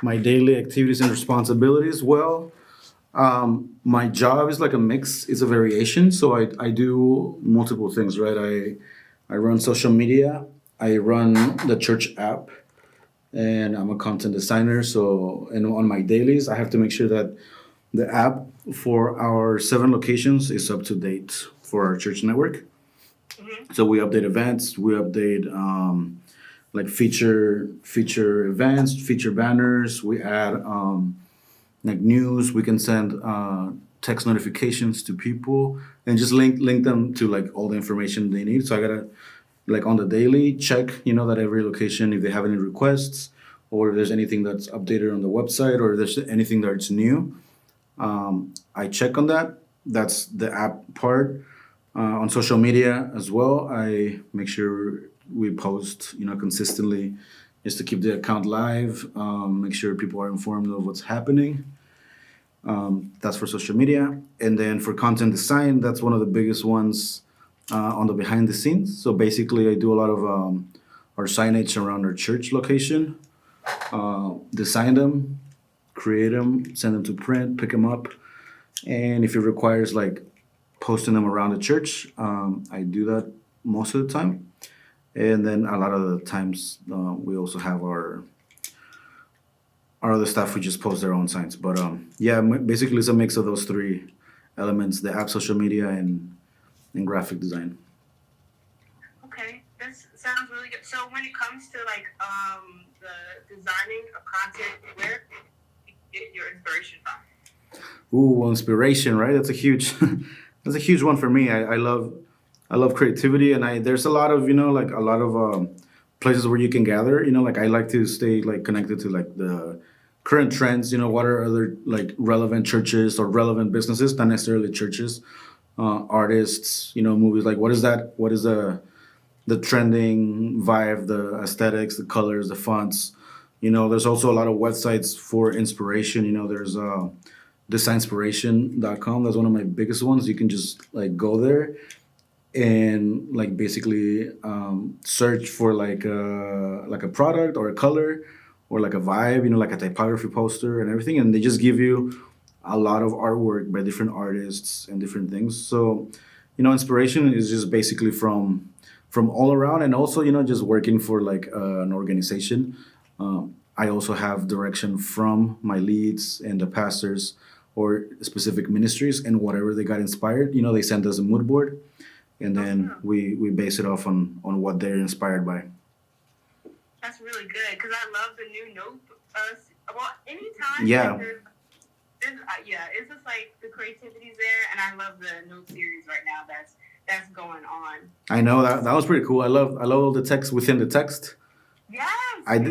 My daily activities and responsibilities. Well, my job is like a mix. It's a variation. So I do multiple things, right? I run social media. I run the church app, and I'm a content designer. So, and on my dailies, I have to make sure that the app for our 7 locations is up to date for our church network. So we update events, we update like feature events, feature banners. We add like news. We can send text notifications to people and just link them to like all the information they need. So I gotta like on the daily check, that every location, if they have any requests or if there's anything that's updated on the website or if there's anything that's new, I check on that. That's the app part. On social media as well, I make sure we post, consistently, just to keep the account live. Make sure people are informed of what's happening. That's for social media, and then for content design, that's one of the biggest ones on the behind the scenes. So basically, I do a lot of our signage around our church location, design them, create them, send them to print, pick them up, and if it requires like posting them around the church, I do that most of the time. And then a lot of the times we also have our other staff, we just post their own signs. But yeah, basically it's a mix of those 3 elements: the app, social media, and graphic design. Okay, this sounds really good. So when it comes to like the designing of content, where do you get your inspiration from? Ooh, inspiration, right? That's a huge that's a huge one for me. I love creativity, and I there's a lot of like a lot of places where you can gather. Like I like to stay like connected to like the current trends. What are other like relevant churches or relevant businesses, not necessarily churches, artists. Movies. Like what is that? What is the trending vibe, the aesthetics, the colors, the fonts. There's also a lot of websites for inspiration. There's designspiration.com. That's one of my biggest ones. You can just like go there and like basically search for like a product or a color or like a vibe, like a typography poster and everything, and they just give you a lot of artwork by different artists and different things. So, inspiration is just basically from all around, and also just working for like an organization. I also have direction from my leads and the pastors or specific ministries, and whatever they got inspired, they send us a mood board, and then we base it off on what they're inspired by. That's really good because I love the new note. Well, anytime Yeah. yeah, it's just like the creativity's there, and I love the note series right now. That's going on. I know that was pretty cool. I love all the text within the text. Yes.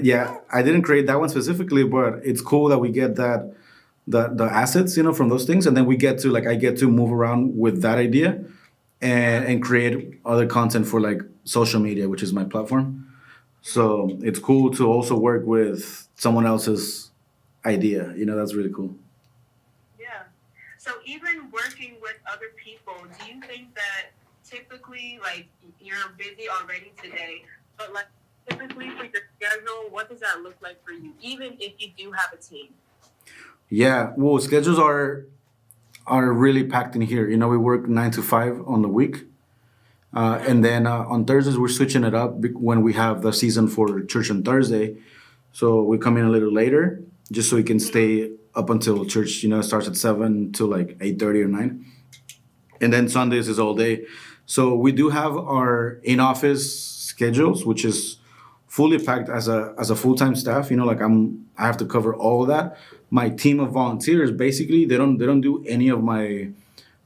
Yeah, I didn't create that one specifically, but it's cool that we get that the assets, from those things, and then we get to like I get to move around with that idea and create other content for like social media, which is my platform. So it's cool to also work with someone else's idea. That's really cool. Yeah. So even working with other people, do you think that typically, like, you're busy already today, but like typically for your schedule, what does that look like for you, even if you do have a team? Yeah, well, schedules are really packed in here. We work 9 to 5 on the week, and then on Thursdays we're switching it up when we have the season for church on Thursday. So we come in a little later just so we can stay up until church. Starts at 7 till like 8:30 or 9, and then Sundays is all day. So we do have our in-office schedules, which is fully packed as a full-time staff. Like I have to cover all of that. My team of volunteers, basically they don't do any of my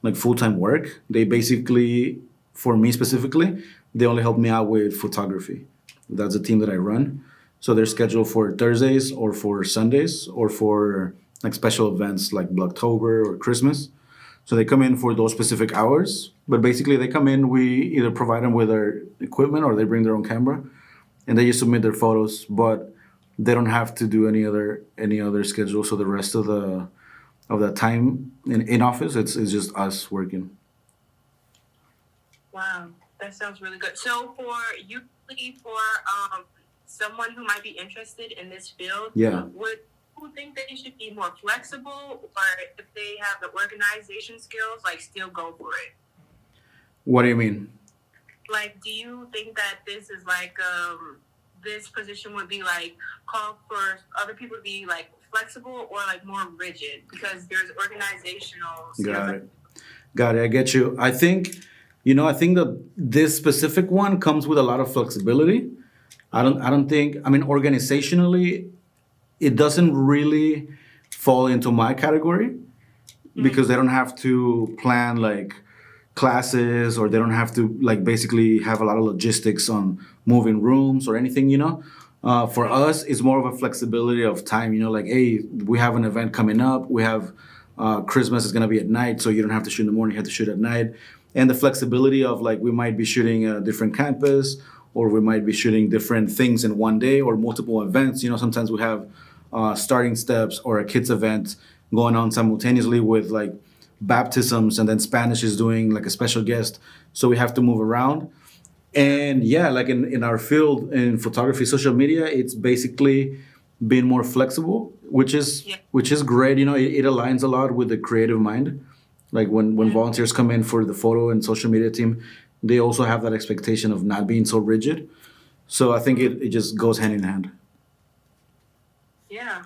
like full-time work. They basically, for me specifically, they only help me out with photography. That's the team that I run. So they're scheduled for Thursdays or for Sundays or for like special events like Blocktober or Christmas. So they come in for those specific hours. But basically they come in, we either provide them with their equipment or they bring their own camera and they just submit their photos. But they don't have to do any other schedule. So the rest of the time in office, it's just us working. Wow, that sounds really good. So for usually for someone who might be interested in this field, Yeah. who more flexible, or if they have the organization skills, like still go for it? What do you mean? Like, do you think that this is like this position would be like called for other people to be like flexible or like more rigid because there's organizational skills? Got it. Got it. I get you. I think that this specific one comes with a lot of flexibility. I don't think, I mean, organizationally, it doesn't really fall into my category because they don't have to plan like classes, or they don't have to like basically have a lot of logistics on moving rooms or anything. For us, it's more of a flexibility of time, like, hey, we have an event coming up. We have Christmas is going to be at night, so you don't have to shoot in the morning, you have to shoot at night. And the flexibility of like, we might be shooting a different campus, or we might be shooting different things in one day or multiple events. Sometimes we have starting steps or a kids event going on simultaneously with like baptisms, and then Spanish is doing like a special guest. So we have to move around. And yeah, like in our field in photography, social media, it's basically being more flexible, which is great. It aligns a lot with the creative mind. Like when volunteers come in for the photo and social media team, they also have that expectation of not being so rigid. So I think it just goes hand in hand. Yeah.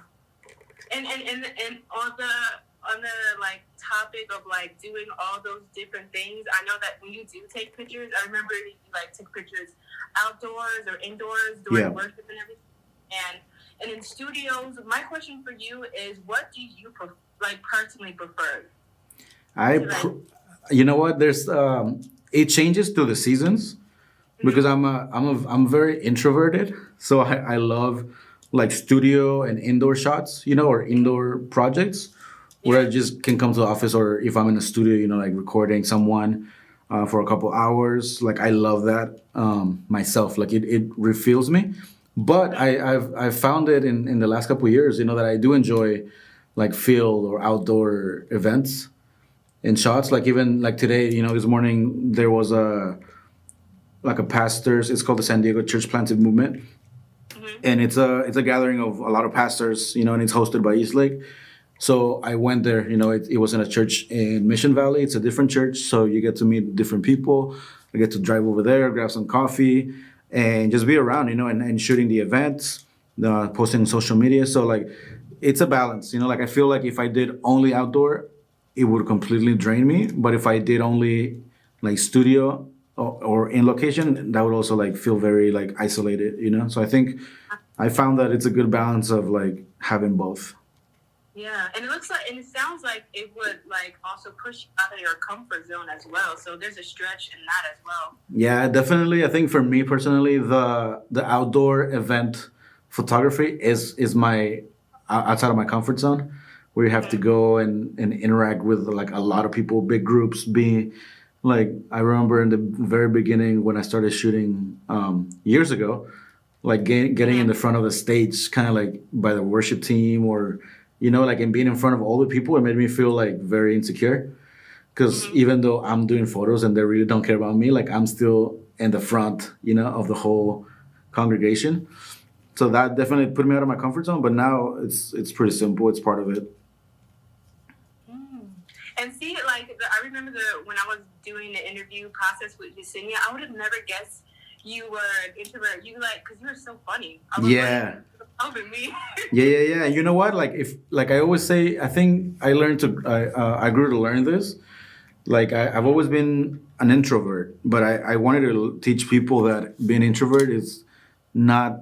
And on the like topic of like doing all those different things, I know that when you do take pictures, I remember you like took pictures outdoors or indoors during worship and everything. And in studios, my question for you is, what do you personally prefer? You know what? There's it changes through the seasons because I'm very introverted, so I love like studio and indoor shots, or indoor projects where I just can come to the office, or if I'm in a studio, like recording someone for a couple hours. Like I love that myself. Like it refills me. But I've found it in the last couple of years, that I do enjoy like field or outdoor events and shots. Like even like today, this morning there was a pastors. It's called the San Diego Church Planted Movement, and it's a gathering of a lot of pastors, and it's hosted by Eastlake. So I went there. It wasn't a church in Mission Valley. It's a different church, so you get to meet different people. I get to drive over there, grab some coffee, and just be around, and shooting the events, posting on social media. So like, it's a balance, like I feel like if I did only outdoor, it would completely drain me. But if I did only like studio or in location, that would also like feel very like isolated, So I think I found that it's a good balance of like having both. Yeah, and it looks like, and it sounds like it would like also push you out of your comfort zone as well. So there's a stretch in that as well. Yeah, definitely. I think for me personally, the outdoor event photography is my outside of my comfort zone, where you have to go and interact with like a lot of people, big groups. Be like, I remember in the very beginning when I started shooting years ago, like getting in the front of the stage, kind of like by the worship team, or like, and being in front of all the people, it made me feel like very insecure. Because even though I'm doing photos and they really don't care about me, like I'm still in the front, of the whole congregation. So that definitely put me out of my comfort zone. But now it's pretty simple. It's part of it. And see, like I remember when I was doing the interview process with Yesenia, I would have never guessed you were an introvert. You because you were so funny. I was like, me. Yeah. You know what? Like I always say, I think I grew to learn this. Like I've always been an introvert, but I wanted to teach people that being introvert is not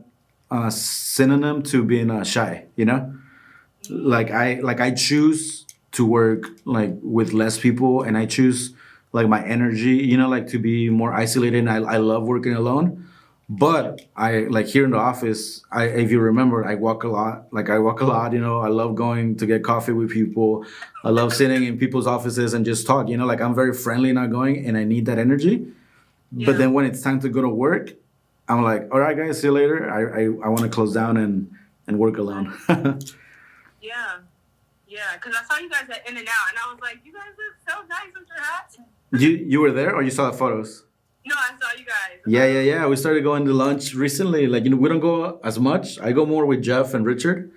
a synonym to being shy. Like I choose to work like with less people, and I choose like my energy, like to be more isolated. And I love working alone. But I like here in the office, if you remember, I walk a lot. I love going to get coffee with people. I love sitting in people's offices and just talk, like I'm very friendly and outgoing, and I need that energy. Yeah. But then when it's time to go to work, I'm like, all right, guys, see you later. I want to close down and work alone. Yeah, because I saw you guys at In-N-Out, and I was like, you guys look so nice with your hats. You were there, or you saw the photos? No, I saw you guys. Yeah. We started going to lunch recently. Like, we don't go as much. I go more with Jeff and Richard.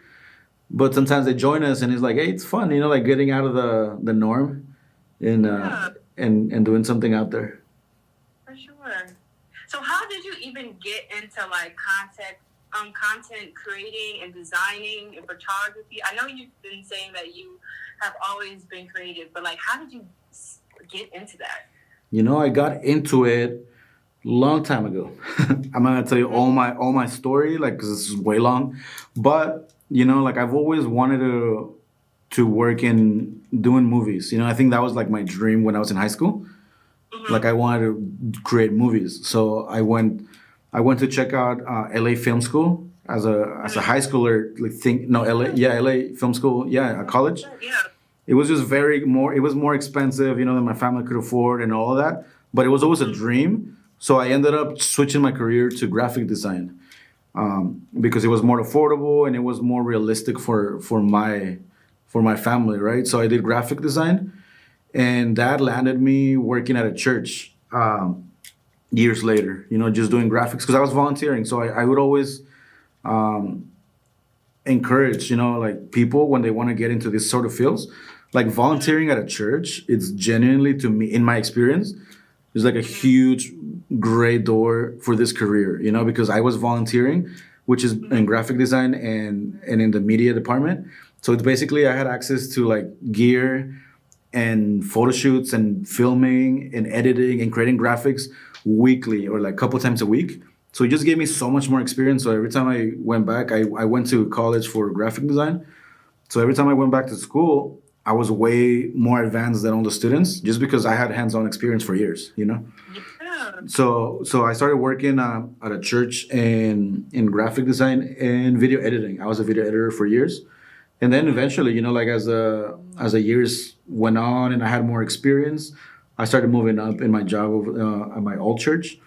but sometimes they join us, and it's like, hey, it's fun, like getting out of the norm and Yeah, and doing something out there. for sure. So how did you even get into like content creating and designing and photography? I know you've been saying that you have always been creative, but like how did you get into that? I got into it long time ago. I'm not gonna tell you all my story, like, because this is way long. But like I've always wanted to work in doing movies. I think that was like my dream when I was in high school. Like I wanted to create movies. So I went to check out LA Film School as a high schooler. Like think no LA, yeah, LA Film School, yeah, a college. Yeah. It was just it was more expensive, than my family could afford and all of that. But it was always a dream. So I ended up switching my career to graphic design, because it was more affordable and it was more realistic for my family, right? So I did graphic design, and that landed me working at a church years later. Just doing graphics because I was volunteering. So I would always encourage, like people when they want to get into this sort of fields, like volunteering at a church. It's genuinely, to me, in my experience, is like a huge, great door for this career. Because I was volunteering, which is in graphic design and in the media department. So it's basically I had access to like gear and photo shoots and filming and editing and creating graphics weekly or like a couple times a week. So it just gave me so much more experience. So every time I went back, I went to college for graphic design. So every time I went back to school, I was way more advanced than all the students just because I had hands-on experience for years. Yeah. So I started working at a church in graphic design and video editing. I was a video editor for years. And then eventually, like as the years went on and I had more experience, I started moving up in my job at my old church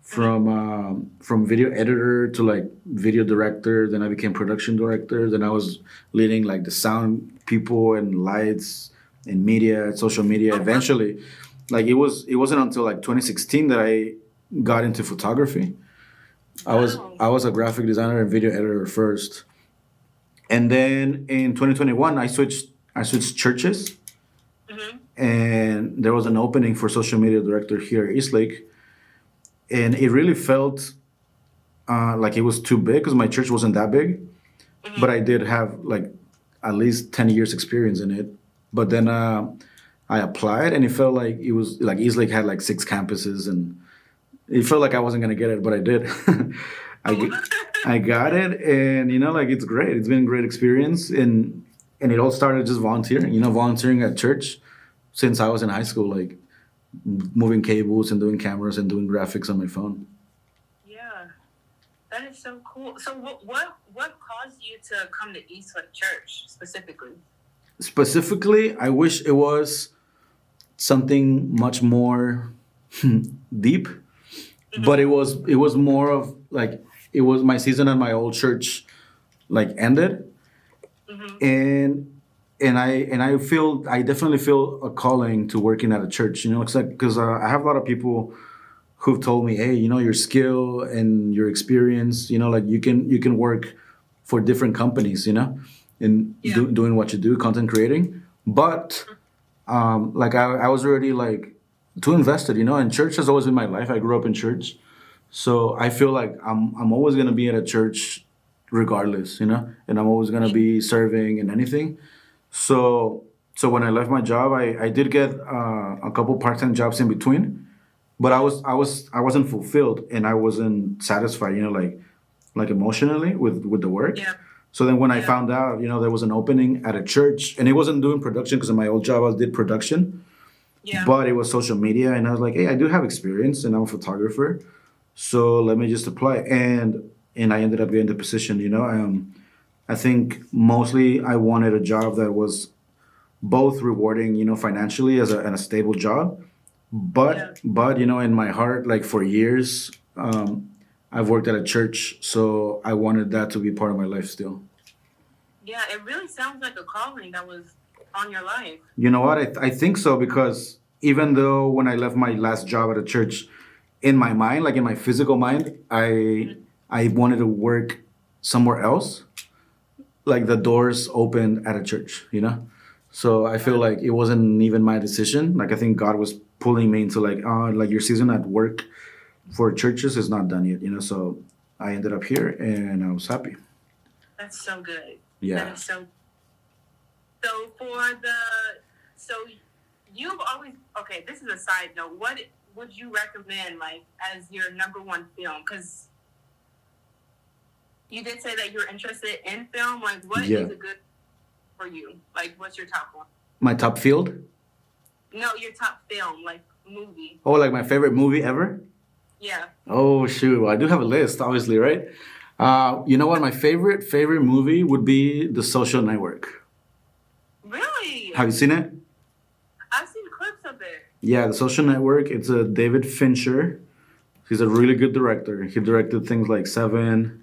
from video editor to like video director. Then I became production director. Then I was leading like the sound people and lights and media, social media. Eventually, like it wasn't until like 2016 that I got into photography. I was a graphic designer and video editor first, and then in 2021 I switched churches, Mm-hmm. and there was an opening for social media director here at Eastlake, and it really felt like it was too big because my church wasn't that big, but I did have like at least 10 years experience in it. But then I applied, and it felt like it was like Eastlake had like 6 campuses, and it felt like I wasn't gonna get it, but I did. I, g- I got it, and like it's great. It's been a great experience, and it all started just volunteering. Volunteering at church since I was in high school, like moving cables and doing cameras and doing graphics on my phone. Yeah, that is so cool. So what caused you to come to Eastlake Church specifically? Specifically, I wish it was something much more deep, but it was more of like it was my season at my old church like ended, Mm-hmm. and I definitely feel a calling to working at a church. It's like because I have a lot of people who've told me, hey, your skill and your experience, like you can work for different companies, and Yeah. doing what you do, content creating. But like I was already like too invested, and church has always been my life. I grew up in church, so I feel like I'm always gonna be at a church regardless, and I'm always gonna be serving and anything. So when I left my job, I did get a couple part-time jobs in between, but I wasn't fulfilled and I wasn't satisfied, like emotionally with the work. Yeah. So then when I Yeah. found out, there was an opening at a church, and it wasn't doing production because in my old job I did production, Yeah. but it was social media, and I was like, hey, I do have experience and I'm a photographer, so let me just apply, and I ended up getting the position. I think mostly I wanted a job that was both rewarding, financially as and a stable job, Yeah. but in my heart, like for years, I've worked at a church, so I wanted that to be part of my life still. Yeah, it really sounds like a calling that was on your life. You know what? I think so because even though when I left my last job at a church, in my mind, like in my physical mind, I wanted to work somewhere else. like the doors opened at a church, you know? So I feel like it wasn't even my decision. Like I think God was pulling me into like, oh, like your season at work for churches is not done yet, you know? So I ended up here and I was happy. That's so good. That Yeah. is so. So so you've always okay. This is a side note. What would you recommend like as your number one film? Because you did say that you're interested in film. Like, what Yeah. is a good for you? Like, what's your top one? My top field? No, your top film, like movie. Oh, like my favorite movie ever? Yeah. Oh, shoot. Well, I do have a list, obviously, right? You know what? My favorite movie would be The Social Network. Really? Have you seen it? I've seen clips of it. Yeah, The Social Network. It's a David Fincher. He's a really good director. He directed things like Seven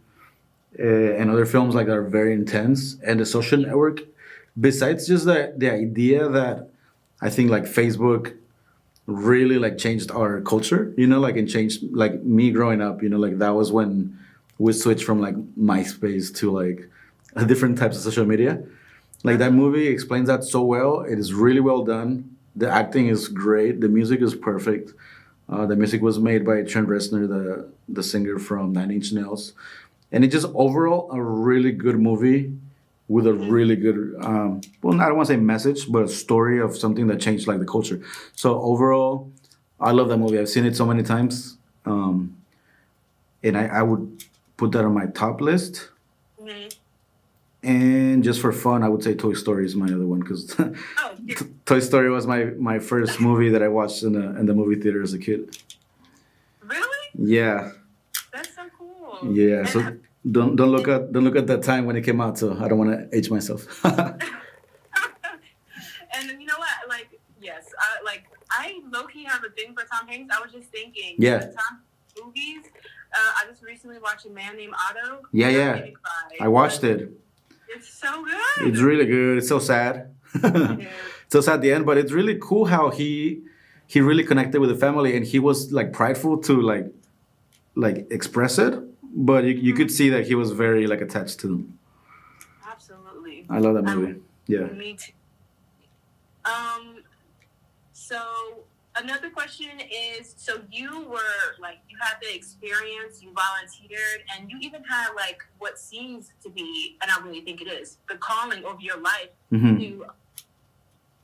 and other films like that are very intense. And The Social Network, besides just the idea that I think like Facebook really like changed our culture, you know, like and changed like me growing up, you know, like that was when we switched from like MySpace to like different types of social media. Like that movie explains that so well. It is really well done. The acting is great. The music is perfect. The music was made by Trent Reznor, the singer from Nine Inch Nails, and it's just overall a really good movie with a really good, well, I don't want to say message, but a story of something that changed like the culture. So overall, I love that movie. I've seen it so many times, and I would put that on my top list. Mm-hmm. And just for fun, I would say Toy Story is my other one because Oh, yeah. Toy Story was my first movie that I watched in the movie theater as a kid. Really? Yeah, That's so cool. yeah. And So don't look at that time when it came out. So I don't want to age myself. and you know what? Like, yes, I low key have a thing for Tom Hanks. I was just thinking, Yeah. the Tom movies. I just recently watched A Man Named Otto. Yeah, That yeah. made me cry. I watched it. It's so good. It's really good. It's so sad. Yeah. So sad at the end, but it's really cool how he really connected with the family and he was like prideful to like express it, but you could see that he was very like attached to them. Absolutely. I love that movie. Yeah. Me too. So another question is, so you were like, you had the experience, you volunteered, and you even had like what seems to be, and I really think it is, the calling of your life Mm-hmm.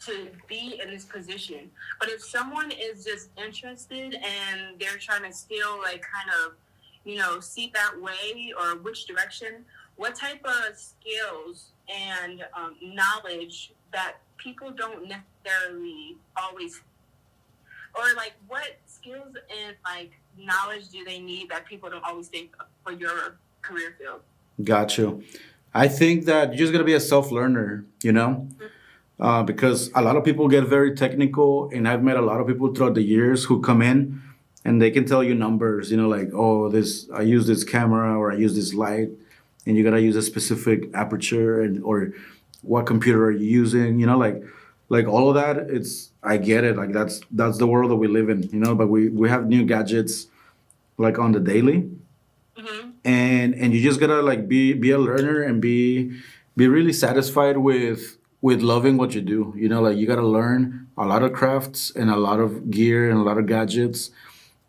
to be in this position. But if someone is just interested and they're trying to still like kind of, see that way or which direction, what type of skills and knowledge that people don't necessarily always, or like what skills and like knowledge do they need that people don't always think of for your career field? Got you. I think that you're just gonna be a self learner, you know, because a lot of people get very technical, and I've met a lot of people throughout the years who come in and they can tell you numbers, you know, like, oh, this I use this camera or I use this light, and you gotta use a specific aperture and or what computer are you using, you know, like all of that. It's I get it, like that's the world that we live in, you know, but we have new gadgets like on the daily, Mm-hmm. and you just gotta like be a learner and be really satisfied with loving what you do, you know, like you gotta learn a lot of crafts and a lot of gear and a lot of gadgets,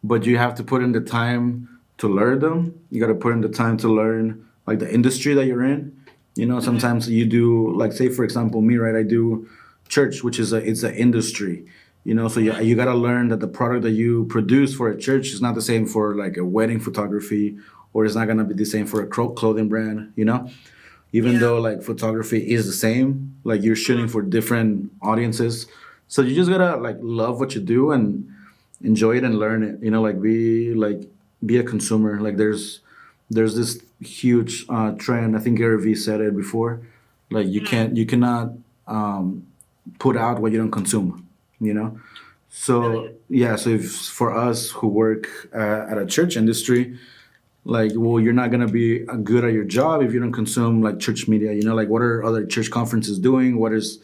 but you have to put in the time to learn them. You gotta put in the time to learn like the industry that you're in, you know. Sometimes you do, like, say for example me, right? I do church, which is it's an industry, you know. So you gotta learn that the product that you produce for a church is not the same for like a wedding photography, or it's not gonna be the same for a clothing brand, you know. Even Yeah. though like photography is the same, like you're shooting for different audiences. So you just gotta like love what you do and enjoy it and learn it, you know. Be a consumer. Like there's this huge trend. I think Gary Vee said it before. Like you cannot put out what you don't consume, you know. So yeah, so if for us who work at a church industry, like, well, you're not gonna be good at your job if you don't consume like church media, you know. Like what are other church conferences doing? What is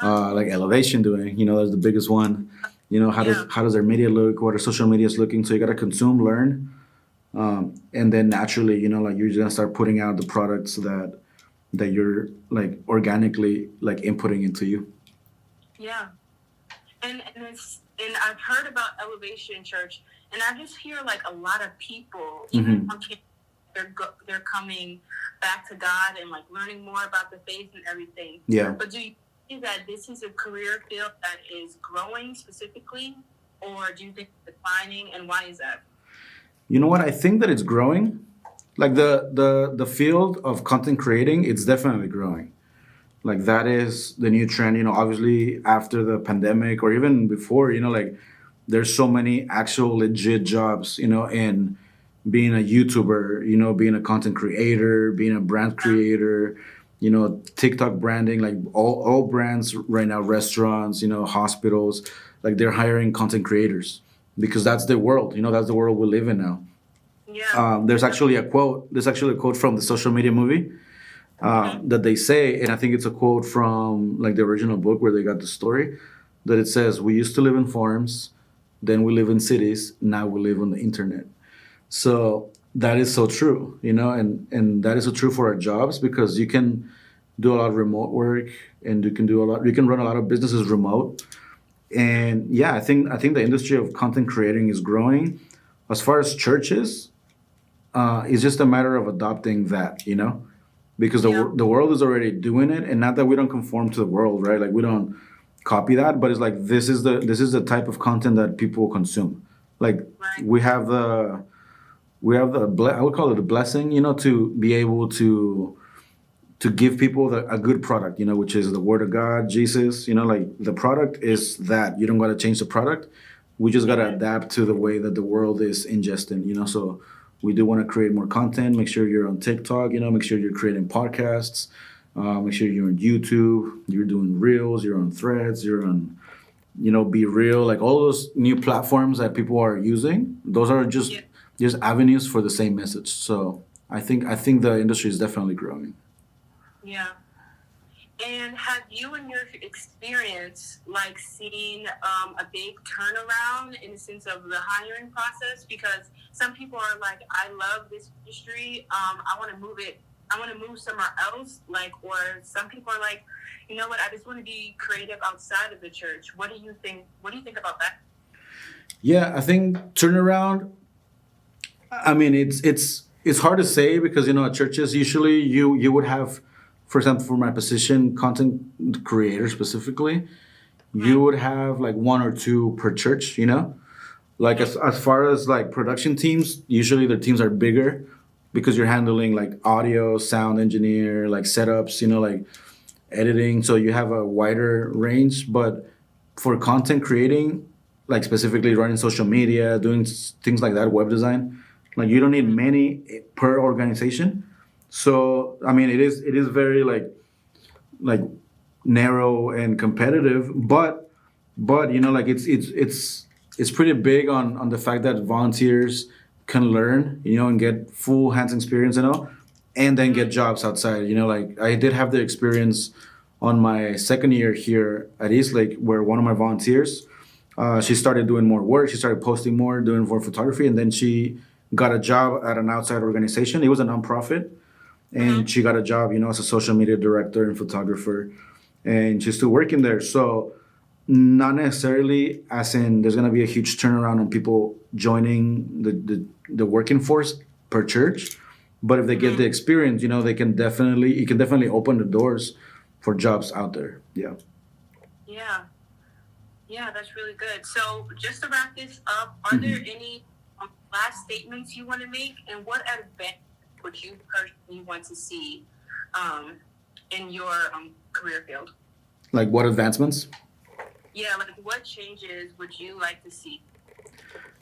like Elevation doing, you know? That's the biggest one, you know. How does their media look? What are social medias looking? So you gotta consume, learn, and then naturally, you know, like you're just gonna start putting out the products that you're like organically like inputting into you. Yeah. And I've heard about Elevation Church, and I just hear like a lot of people, even on campus, they're coming back to God and like learning more about the faith and everything. Yeah. But do you think that this is a career field that is growing specifically, or do you think it's declining, and why is that? You know what? I think that it's growing. Like the field of content creating, it's definitely growing. Like that is the new trend. Obviously after the pandemic or even before, like there's so many actual legit jobs, in being a YouTuber, being a content creator, being a brand creator, TikTok branding, like all brands right now, restaurants, hospitals, like they're hiring content creators because that's the world, that's the world we live in now. Yeah. There's actually a quote from the Social Media movie that they say, and I think it's a quote from like the original book where they got the story, that it says, "We used to live in farms, then we live in cities, now we live on the internet." So that is so true, and that is so true for our jobs because you can do a lot of remote work and you can run a lot of businesses remote. And yeah, I think the industry of content creating is growing. As far as churches, it's just a matter of adopting that, because the world is already doing it, and not that we don't conform to the world, right? Like we don't copy that, but it's like this is the type of content that people consume. Like Right. we have the I would call it a blessing, to be able to give people a good product, which is the Word of God, Jesus. Like the product is that you don't got to change the product. We just got to adapt to the way that the world is ingesting. So we do want to create more content. Make sure you're on TikTok. Make sure you're creating podcasts. Make sure you're on YouTube. You're doing reels. You're on Threads. You're on Be Real. Like all those new platforms that people are using. Those are just avenues for the same message. So I think the industry is definitely growing. Yeah. And have you, in your experience, like seen a big turnaround in the sense of the hiring process? Because some people are like, I love this industry. I want to move it. I want to move somewhere else. Like, or some people are like, you know what? I just want to be creative outside of the church. What do you think? What do you think about that? Yeah, I think turnaround. I mean, it's hard to say because at churches usually you would have, for example, for my position, content creator specifically, you would have like one or two per church. Like as far as like production teams, usually the teams are bigger because you're handling like audio, sound engineer, like setups, like editing. So you have a wider range. But for content creating, like specifically running social media, doing things like that, web design, like you don't need many per organization. So I mean, it is very like narrow and competitive, but like it's pretty big on the fact that volunteers can learn, and get full hands experience, and then get jobs outside. Like I did have the experience on my second year here at Eastlake where one of my volunteers, she started doing more work. She started posting more, doing more photography, and then she got a job at an outside organization. It was a nonprofit, and she got a job, as a social media director and photographer, and she's still working there. So not necessarily as in there's gonna be a huge turnaround on people joining the working force per church, but if they get the experience, they can definitely it can definitely open the doors for jobs out there. Yeah. Yeah. Yeah, that's really good. So, just to wrap this up, are there any last statements you want to make, and what advantage would you personally want to see in your career field? Like what advancements? Yeah, like what changes would you like to see?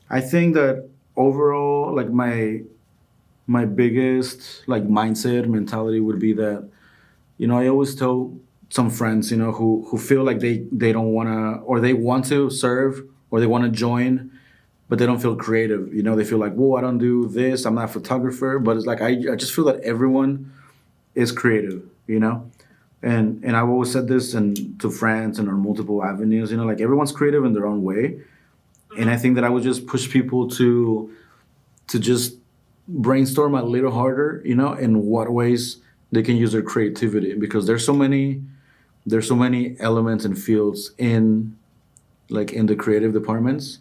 I think that overall, like my biggest like mindset mentality would be that I always tell some friends who feel like they don't want to, or they want to serve, or they want to join, but they don't feel creative. They feel like, whoa, I don't do this, I'm not a photographer. But it's like I just feel that everyone is creative. And I've always said this and to friends and on multiple avenues. Like everyone's creative in their own way, and I think that I would just push people to just brainstorm a little harder. In what ways they can use their creativity, because there's so many elements and fields in, like, in the creative departments,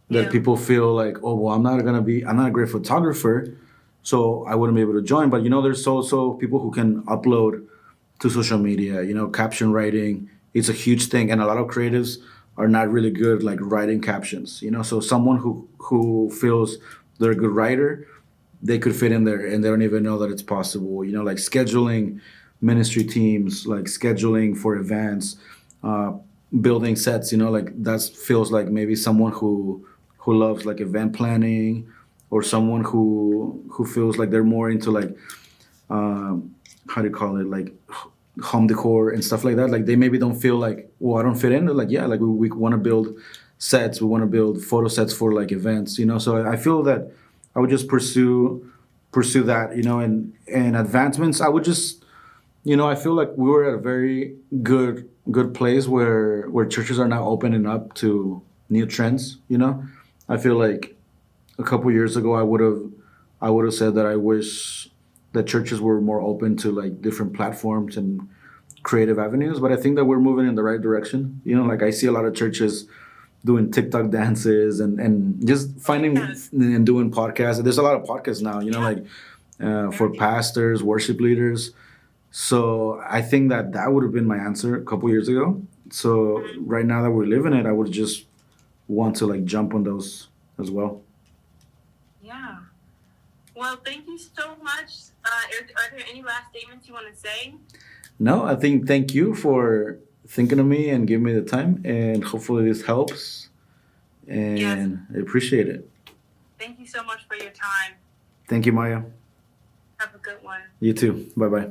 that Yeah. people feel like, oh well, I'm not a great photographer, so I wouldn't be able to join. But there's also people who can upload to social media. Caption writing, it's a huge thing, and a lot of creatives are not really good like writing captions. So someone who feels they're a good writer, they could fit in there, and they don't even know that it's possible. Like scheduling ministry teams, like scheduling for events, uh, building sets. Like that feels like maybe someone who loves like event planning, or someone who feels like they're more into like, how do you call it, like home decor and stuff like that. Like they maybe don't feel like, well, I don't fit in. They're like, yeah, like we want to build sets, we want to build photo sets for like events. So I feel that I would just pursue that. And advancements, I would just, I feel like we were at a very good place where churches are now opening up to new trends. I feel like a couple years ago I would have said that I wish that churches were more open to like different platforms and creative avenues. But I think that we're moving in the right direction. Like I see a lot of churches doing TikTok dances, and just finding and doing podcasts. There's a lot of podcasts now, like for pastors, worship leaders. So I think that would have been my answer a couple years ago. So right now that we're living it, I would just want to like jump on those as well. Yeah. Well, thank you so much. Are there any last statements you want to say? No, I think thank you for thinking of me and giving me the time, and hopefully this helps. Yes. And I appreciate it. Thank you so much for your time. Thank you, Maya. Have a good one. You too. Bye bye.